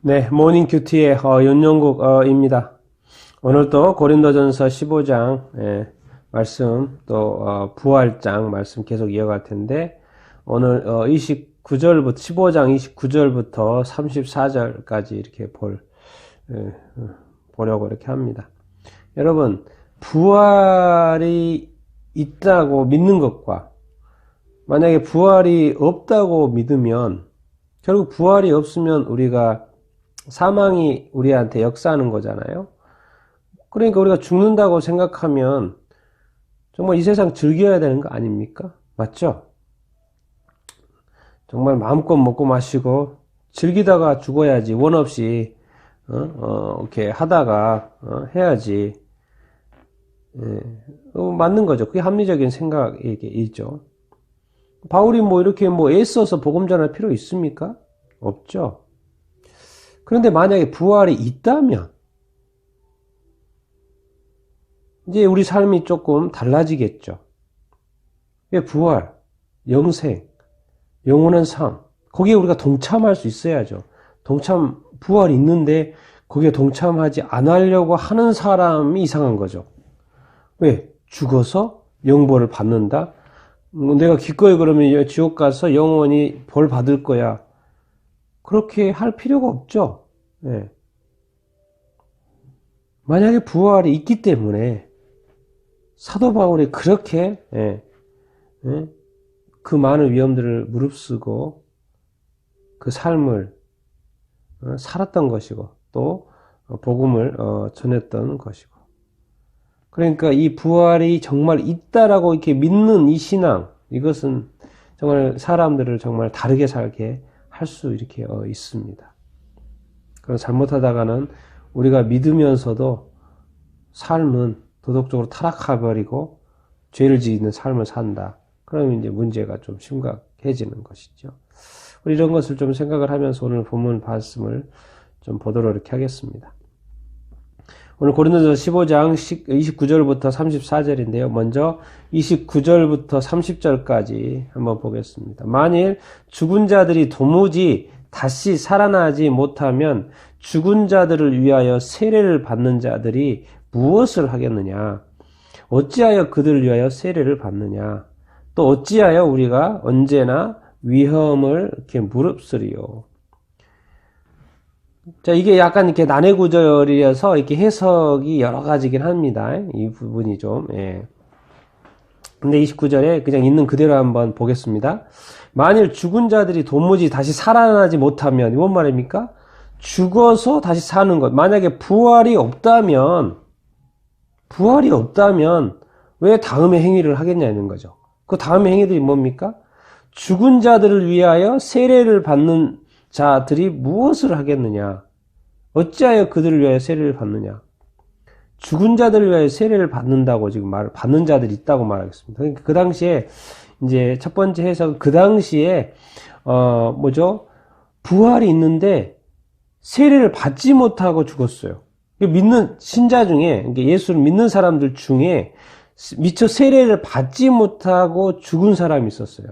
네, 모닝 큐티의 윤영국입니다. 오늘도 고린도전서 15장 말씀 또 부활장 말씀 계속 이어갈 텐데 오늘 29절부터 15장 29절부터 34절까지 이렇게 보려고 이렇게 합니다. 여러분, 부활이 있다고 믿는 것과 만약에 부활이 없다고 믿으면 결국 부활이 없으면 우리가 사망이 우리한테 역사하는 거잖아요. 그러니까 우리가 죽는다고 생각하면 정말 이 세상 즐겨야 되는 거 아닙니까? 맞죠? 정말 마음껏 먹고 마시고 즐기다가 죽어야지. 원 없이 이렇게 하다가 해야지. 맞는 거죠. 그게 합리적인 생각이죠. 바울이 이렇게 애써서 복음 전할 필요 있습니까? 없죠. 그런데 만약에 부활이 있다면 이제 우리 삶이 조금 달라지겠죠. 왜 부활, 영생, 영원한 삶 거기에 우리가 동참할 수 있어야죠. 부활이 있는데 거기에 동참하지 않으려고 하는 사람이 이상한 거죠. 왜? 죽어서 영벌을 받는다? 내가 기꺼이 그러면 지옥 가서 영원히 벌 받을 거야. 그렇게 할 필요가 없죠. 네. 만약에 부활이 있기 때문에 사도 바울이 그렇게 그 많은 위험들을 무릅쓰고 그 삶을 살았던 것이고 또 복음을 전했던 것이고, 그러니까 이 부활이 정말 있다라고 이렇게 믿는 이 신앙, 이것은 정말 사람들을 정말 다르게 살게 할 수 이렇게 있습니다. 그럼 잘못하다가는 우리가 믿으면서도 삶은 도덕적으로 타락해버리고 죄를 지는 삶을 산다. 그러면 이제 문제가 좀 심각해지는 것이죠. 우리 이런 것을 좀 생각을 하면서 오늘 본문 말씀을 좀 보도록 이렇게 하겠습니다. 오늘 고린도전서 15장 29절부터 34절인데요. 먼저 29절부터 30절까지 한번 보겠습니다. 만일 죽은 자들이 도무지 다시 살아나지 못하면 죽은 자들을 위하여 세례를 받는 자들이 무엇을 하겠느냐? 어찌하여 그들을 위하여 세례를 받느냐? 또 어찌하여 우리가 언제나 위험을 이렇게 무릅쓰리요? 자, 이게 약간 이렇게 난해 구절이라서 이렇게 해석이 여러 가지긴 합니다. 이 부분이 좀, 근데 29절에 그냥 있는 그대로 한번 보겠습니다. 만일 죽은 자들이 도무지 다시 살아나지 못하면, 뭔 말입니까? 죽어서 다시 사는 것. 만약에 부활이 없다면, 왜 다음의 행위를 하겠냐는 거죠. 그 다음의 행위들이 뭡니까? 죽은 자들을 위하여 세례를 받는 자들이 무엇을 하겠느냐? 어찌하여 그들을 위하여 세례를 받느냐? 죽은 자들을 위하여 세례를 받는다고 지금 받는 자들이 있다고 말하겠습니다. 그러니까 그 당시에 이제 첫 번째 해석은 그 당시에 부활이 있는데 세례를 받지 못하고 죽었어요. 믿는 신자 중에, 예수를 믿는 사람들 중에 미처 세례를 받지 못하고 죽은 사람이 있었어요.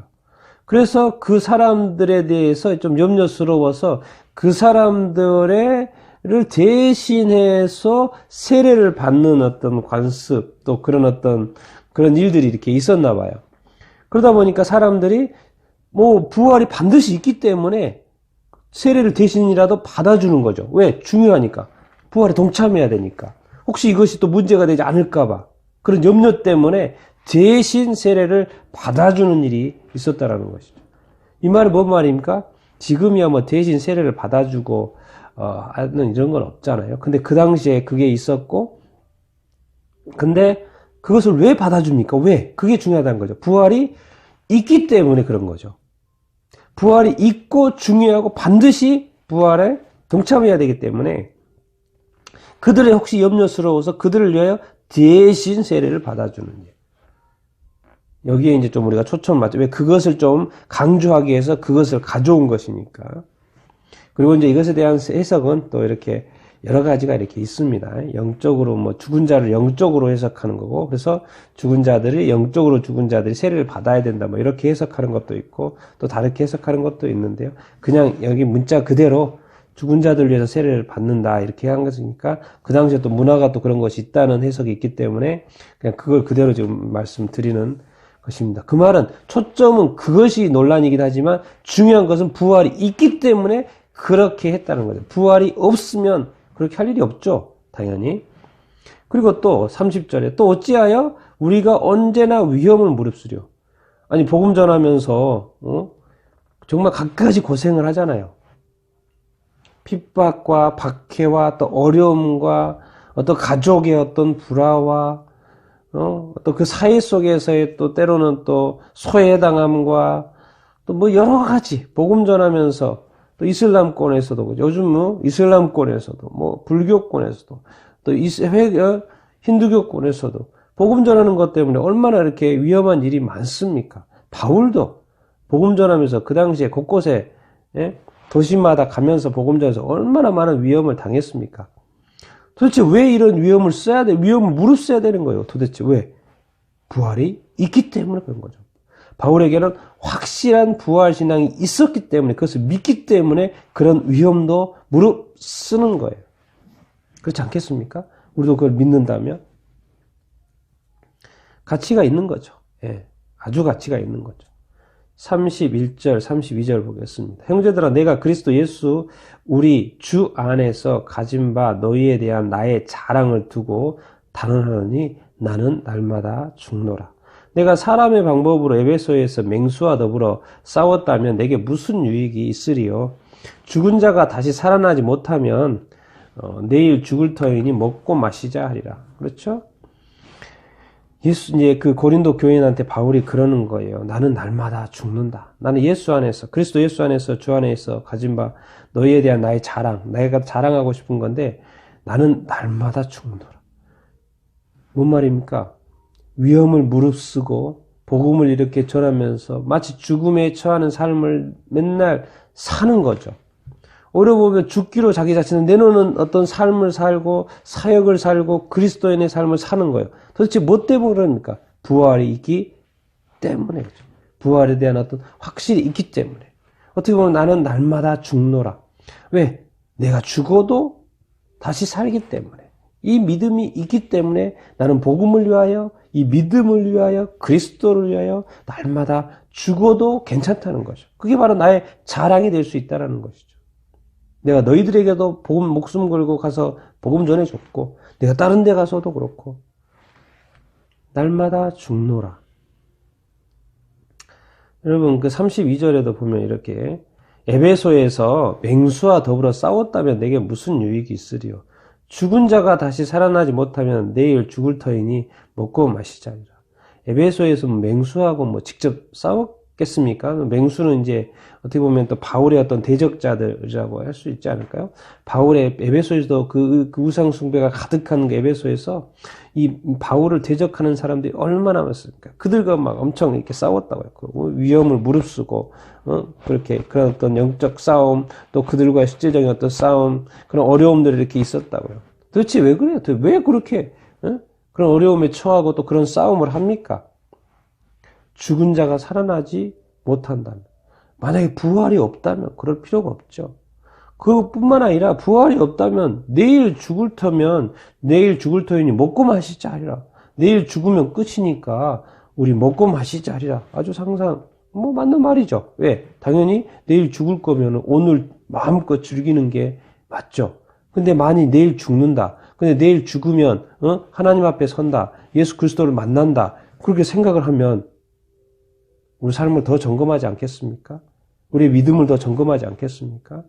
그래서 그 사람들에 대해서 좀 염려스러워서 그 사람들을 대신해서 세례를 받는 어떤 관습, 또 그런 일들이 이렇게 있었나 봐요. 그러다 보니까 사람들이 부활이 반드시 있기 때문에 세례를 대신이라도 받아주는 거죠. 왜? 중요하니까. 부활에 동참해야 되니까. 혹시 이것이 또 문제가 되지 않을까봐. 그런 염려 때문에 대신 세례를 받아주는 일이 있었다라는 것이죠. 이 말은 뭔 말입니까? 지금이야 대신 세례를 받아주고 하는 이런 건 없잖아요. 근데 그 당시에 그게 있었고, 근데 그것을 왜 받아줍니까? 왜? 그게 중요하다는 거죠. 부활이 있기 때문에 그런 거죠. 부활이 있고 중요하고 반드시 부활에 동참해야 되기 때문에 그들의 혹시 염려스러워서 그들을 위하여 대신 세례를 받아주는 일. 여기에 이제 좀 우리가 초점 맞죠. 왜? 그것을 좀 강조하기 위해서 그것을 가져온 것이니까. 그리고 이제 이것에 대한 해석은 또 이렇게 여러 가지가 이렇게 있습니다. 영적으로 죽은 자를 영적으로 해석하는 거고, 그래서 영적으로 죽은 자들이 세례를 받아야 된다 이렇게 해석하는 것도 있고, 또 다르게 해석하는 것도 있는데요. 그냥 여기 문자 그대로 죽은 자들 위해서 세례를 받는다 이렇게 한 것이니까 그 당시에 또 문화가 또 그런 것이 있다는 해석이 있기 때문에 그냥 그걸 그대로 지금 말씀드리는 것입니다. 그 말은 초점은 그것이 논란이긴 하지만 중요한 것은 부활이 있기 때문에 그렇게 했다는 거죠. 부활이 없으면 그렇게 할 일이 없죠. 당연히. 그리고 또 30절에 또 어찌하여 우리가 언제나 위험을 무릅쓰려. 아니 복음 전하면서 정말 갖가지 고생을 하잖아요. 핍박과 박해와 또 어려움과 어떤 가족의 어떤 불화와 또 그 사회 속에서의 또 때로는 또 소외당함과 또 뭐 여러 가지 복음 전하면서 또 이슬람권에서도 요즘 뭐 이슬람권에서도 뭐 불교권에서도 또 힌두교권에서도 복음 전하는 것 때문에 얼마나 이렇게 위험한 일이 많습니까? 바울도 복음 전하면서 그 당시에 곳곳에 도시마다 가면서 복음 전해서 얼마나 많은 위험을 당했습니까? 도대체 왜 이런 위험을 써야 돼? 위험을 무릅써야 되는 거예요. 도대체 왜? 부활이 있기 때문에 그런 거죠. 바울에게는 확실한 부활 신앙이 있었기 때문에 그것을 믿기 때문에 그런 위험도 무릅쓰는 거예요. 그렇지 않겠습니까? 우리도 그걸 믿는다면 가치가 있는 거죠. 예, 아주 가치가 있는 거죠. 31절, 32절 보겠습니다. 형제들아 내가 그리스도 예수 우리 주 안에서 가진 바 너희에 대한 나의 자랑을 두고 단언하노니 나는 날마다 죽노라. 내가 사람의 방법으로 에베소에서 맹수와 더불어 싸웠다면 내게 무슨 유익이 있으리요? 죽은 자가 다시 살아나지 못하면 내일 죽을 터이니 먹고 마시자 하리라. 그렇죠? 이제 그 고린도 교인한테 바울이 그러는 거예요. 나는 날마다 죽는다. 나는 예수 안에서, 그리스도 예수 안에서, 주 안에서 가진 바 너희에 대한 나의 자랑, 내가 자랑하고 싶은 건데 나는 날마다 죽노라. 뭔 말입니까? 위험을 무릅쓰고 복음을 이렇게 전하면서 마치 죽음에 처하는 삶을 맨날 사는 거죠. 오히려 보면 죽기로 자기 자신을 내놓는 어떤 삶을 살고 사역을 살고 그리스도인의 삶을 사는 거예요. 도대체 뭐 때문에 그럽니까? 부활이 있기 때문에 그렇죠. 부활에 대한 어떤 확실히 있기 때문에. 어떻게 보면 나는 날마다 죽노라. 왜? 내가 죽어도 다시 살기 때문에. 이 믿음이 있기 때문에 나는 복음을 위하여, 이 믿음을 위하여, 그리스도를 위하여 날마다 죽어도 괜찮다는 거죠. 그게 바로 나의 자랑이 될 수 있다는 것이죠. 내가 너희들에게도 복음 목숨 걸고 가서 복음 전해줬고 내가 다른 데 가서도 그렇고 날마다 죽노라. 여러분 그 32절에도 보면 이렇게 에베소에서 맹수와 더불어 싸웠다면 내게 무슨 유익이 있으리요? 죽은 자가 다시 살아나지 못하면 내일 죽을 터이니 먹고 마시자니라. 에베소에서 맹수하고 뭐 직접 싸웠겠습니까? 맹수는 이제 어떻게 보면 또 바울의 어떤 대적자들이라고 할 수 있지 않을까요? 바울의 에베소에서도 그 우상 숭배가 가득한 에베소에서 이 바울을 대적하는 사람들이 얼마나 많습니까? 그들과 막 엄청 이렇게 싸웠다고요. 위험을 무릅쓰고 그렇게 그런 어떤 영적 싸움, 또 그들과의 실제적인 어떤 싸움, 그런 어려움들이 이렇게 있었다고요. 도대체 왜 그래요? 왜 그렇게 그런 어려움에 처하고 또 그런 싸움을 합니까? 죽은 자가 살아나지 못한다면. 만약에 부활이 없다면 그럴 필요가 없죠. 그것뿐만 아니라 부활이 없다면 내일 죽을 터면 내일 죽을 터이니 먹고 마시자 하리라. 내일 죽으면 끝이니까 우리 먹고 마시자 하리라. 아주 상상 뭐 맞는 말이죠. 왜? 당연히 내일 죽을 거면 오늘 마음껏 즐기는 게 맞죠. 근데 만일 내일 죽는다. 근데 내일 죽으면 하나님 앞에 선다. 예수 그리스도를 만난다. 그렇게 생각을 하면 우리 삶을 더 점검하지 않겠습니까? 우리의 믿음을 더 점검하지 않겠습니까?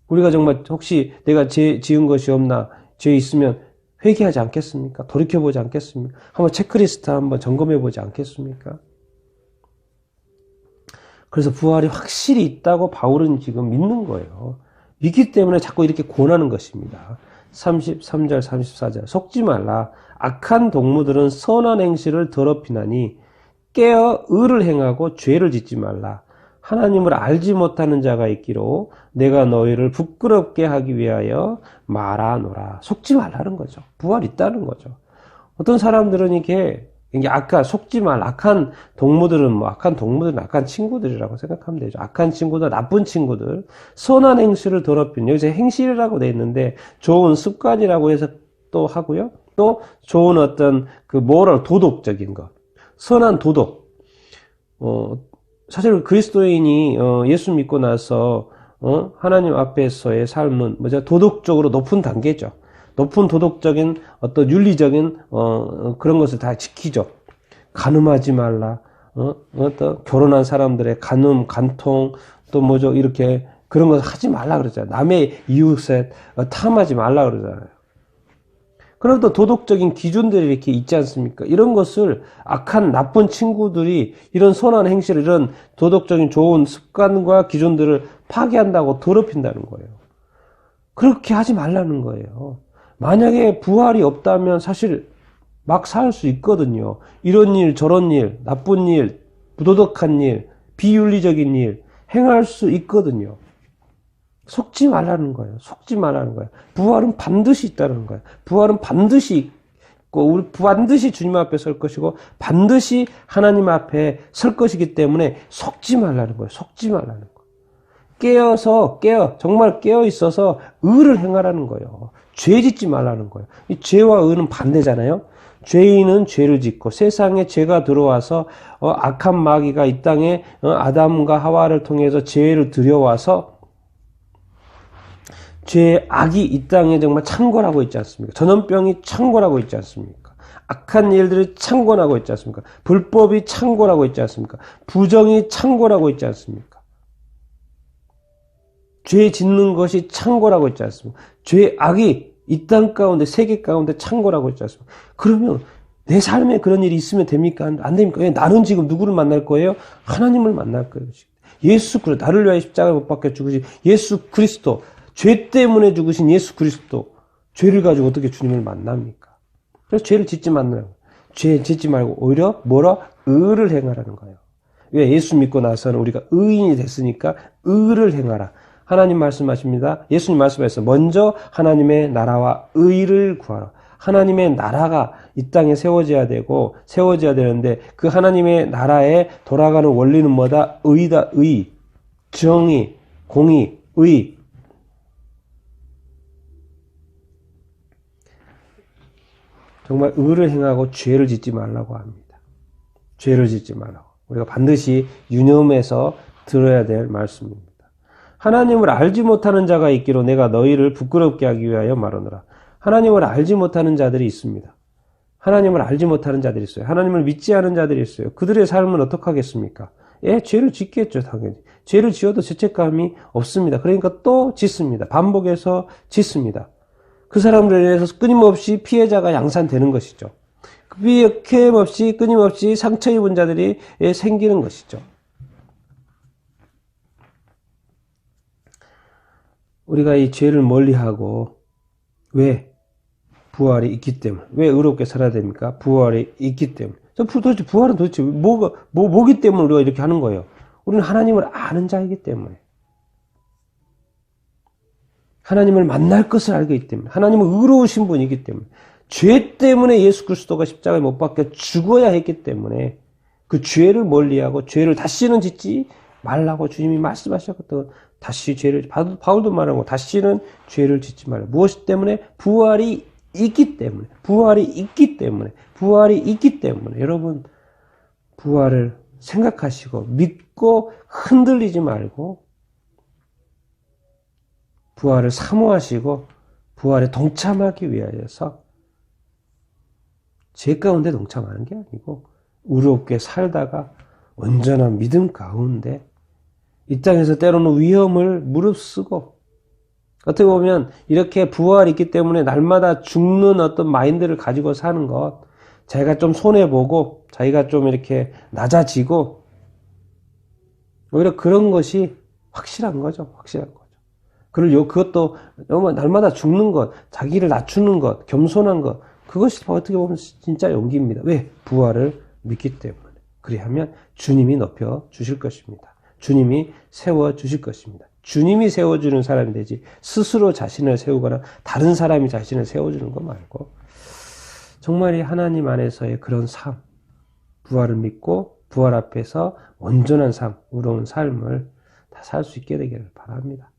우리가 정말 혹시 내가 죄 지은 것이 없나, 죄 있으면 회개하지 않겠습니까? 돌이켜보지 않겠습니까? 한번 체크리스트 한번 점검해보지 않겠습니까? 그래서 부활이 확실히 있다고 바울은 지금 믿는 거예요. 믿기 때문에 자꾸 이렇게 권하는 것입니다. 33절, 34절. 속지 말라. 악한 동무들은 선한 행실을 더럽히나니 깨어 의를 행하고 죄를 짓지 말라. 하나님을 알지 못하는 자가 있기로 내가 너희를 부끄럽게 하기 위하여 말하노라. 속지 말라는 거죠. 부활 있다는 거죠. 어떤 사람들은 이렇게 이게 속지 말, 악한 동무들은 악한 친구들이라고 생각하면 되죠. 악한 친구들, 나쁜 친구들, 선한 행실을 더럽힌, 여기서 행실이라고 돼 있는데, 좋은 습관이라고 해서 또 하고요. 또, 좋은 어떤, 도덕적인 것. 선한 도덕. 사실 그리스도인이, 예수 믿고 나서, 하나님 앞에서의 삶은, 도덕적으로 높은 단계죠. 높은 도덕적인 어떤 윤리적인 그런 것을 다 지키죠. 간음하지 말라. 어떤 결혼한 사람들의 간음, 간통 또 이렇게 그런 거 하지 말라 그러잖아요. 남의 이웃에 탐하지 말라 그러잖아요. 그럼 또 도덕적인 기준들이 이렇게 있지 않습니까? 이런 것을 악한 나쁜 친구들이 이런 선한 행실, 이런 도덕적인 좋은 습관과 기준들을 파괴한다고 더럽힌다는 거예요. 그렇게 하지 말라는 거예요. 만약에 부활이 없다면 사실 막 살 수 있거든요. 이런 일, 저런 일, 나쁜 일, 부도덕한 일, 비윤리적인 일 행할 수 있거든요. 속지 말라는 거예요. 속지 말라는 거예요. 부활은 반드시 있다는 거예요. 부활은 반드시 있고 우리 반드시 주님 앞에 설 것이고 반드시 하나님 앞에 설 것이기 때문에 속지 말라는 거예요. 속지 말라는 거예요. 정말 깨어 있어서 의를 행하라는 거예요. 죄 짓지 말라는 거예요. 이 죄와 의는 반대잖아요. 죄인은 죄를 짓고 세상에 죄가 들어와서 악한 마귀가 이 땅에 아담과 하와를 통해서 죄를 들여와서 죄의 악이 이 땅에 정말 창궐하고 있지 않습니까? 전염병이 창궐하고 있지 않습니까? 악한 일들이 창궐하고 있지 않습니까? 불법이 창궐하고 있지 않습니까? 부정이 창궐하고 있지 않습니까? 죄 짓는 것이 창궐하고 있지 않습니까? 죄의 악이 이 땅 가운데, 세계 가운데 창궐하고 있지 않습니까? 그러면 내 삶에 그런 일이 있으면 됩니까? 안 됩니까? 왜? 나는 지금 누구를 만날 거예요? 하나님을 만날 거예요. 예수 그리스도, 나를 위하여 십자가에 못 박혀 죽으신 예수 그리스도, 죄 때문에 죽으신 예수 그리스도, 죄를 가지고 어떻게 주님을 만납니까? 그래서 죄를 짓지 말라는 거예요. 죄 짓지 말고 오히려 의를 행하라는 거예요. 왜? 예수 믿고 나서는 우리가 의인이 됐으니까 의를 행하라. 하나님 말씀하십니다. 예수님 말씀하셨어요. 먼저 하나님의 나라와 의를 구하라. 하나님의 나라가 이 땅에 세워져야 되는데 그 하나님의 나라에 돌아가는 원리는 뭐다? 의다. 의, 정의, 공의, 의. 정말 의를 행하고 죄를 짓지 말라고 합니다. 죄를 짓지 말라고. 우리가 반드시 유념해서 들어야 될 말씀입니다. 하나님을 알지 못하는 자가 있기로 내가 너희를 부끄럽게 하기 위하여 말하노라. 하나님을 알지 못하는 자들이 있습니다. 하나님을 알지 못하는 자들이 있어요. 하나님을 믿지 않은 자들이 있어요. 그들의 삶은 어떻게 하겠습니까? 죄를 짓겠죠, 당연히. 죄를 지어도 죄책감이 없습니다. 그러니까 또 짓습니다. 반복해서 짓습니다. 그 사람들에 대해서 끊임없이 피해자가 양산되는 것이죠. 끊임없이 상처 입은 자들이 생기는 것이죠. 우리가 이 죄를 멀리하고 왜? 부활이 있기 때문에. 왜 의롭게 살아야 됩니까? 부활이 있기 때문에. 부활은 도대체 뭐기 때문에 우리가 이렇게 하는 거예요? 우리는 하나님을 아는 자이기 때문에. 하나님을 만날 것을 알기 때문에. 하나님은 의로우신 분이기 때문에. 죄 때문에 예수 그리스도가 십자가에 못 박혀 죽어야 했기 때문에 그 죄를 멀리하고 죄를 다시는 짓지 말라고 주님이 말씀하셨거든. 바울도 말하고 다시는 죄를 짓지 말라. 무엇 때문에? 부활이 있기 때문에. 여러분, 부활을 생각하시고 믿고 흔들리지 말고 부활을 사모하시고 부활에 동참하기 위하여서 죄 가운데 동참하는 게 아니고 의롭게 살다가 온전한 믿음 가운데 이 땅에서 때로는 위험을 무릅쓰고 어떻게 보면 이렇게 부활이 있기 때문에 날마다 죽는 어떤 마인드를 가지고 사는 것, 자기가 좀 손해보고 자기가 좀 이렇게 낮아지고 오히려 그런 것이 확실한 거죠. 그리고 그것도 날마다 죽는 것, 자기를 낮추는 것, 겸손한 것, 그것이 어떻게 보면 진짜 용기입니다. 왜? 부활을 믿기 때문에. 그리하면 주님이 높여 주실 것입니다. 주님이 세워주실 것입니다. 주님이 세워주는 사람이 되지 스스로 자신을 세우거나 다른 사람이 자신을 세워주는 거 말고 정말 이 하나님 안에서의 그런 삶, 부활을 믿고 부활 앞에서 온전한 삶, 의로운 삶을 다 살 수 있게 되기를 바랍니다.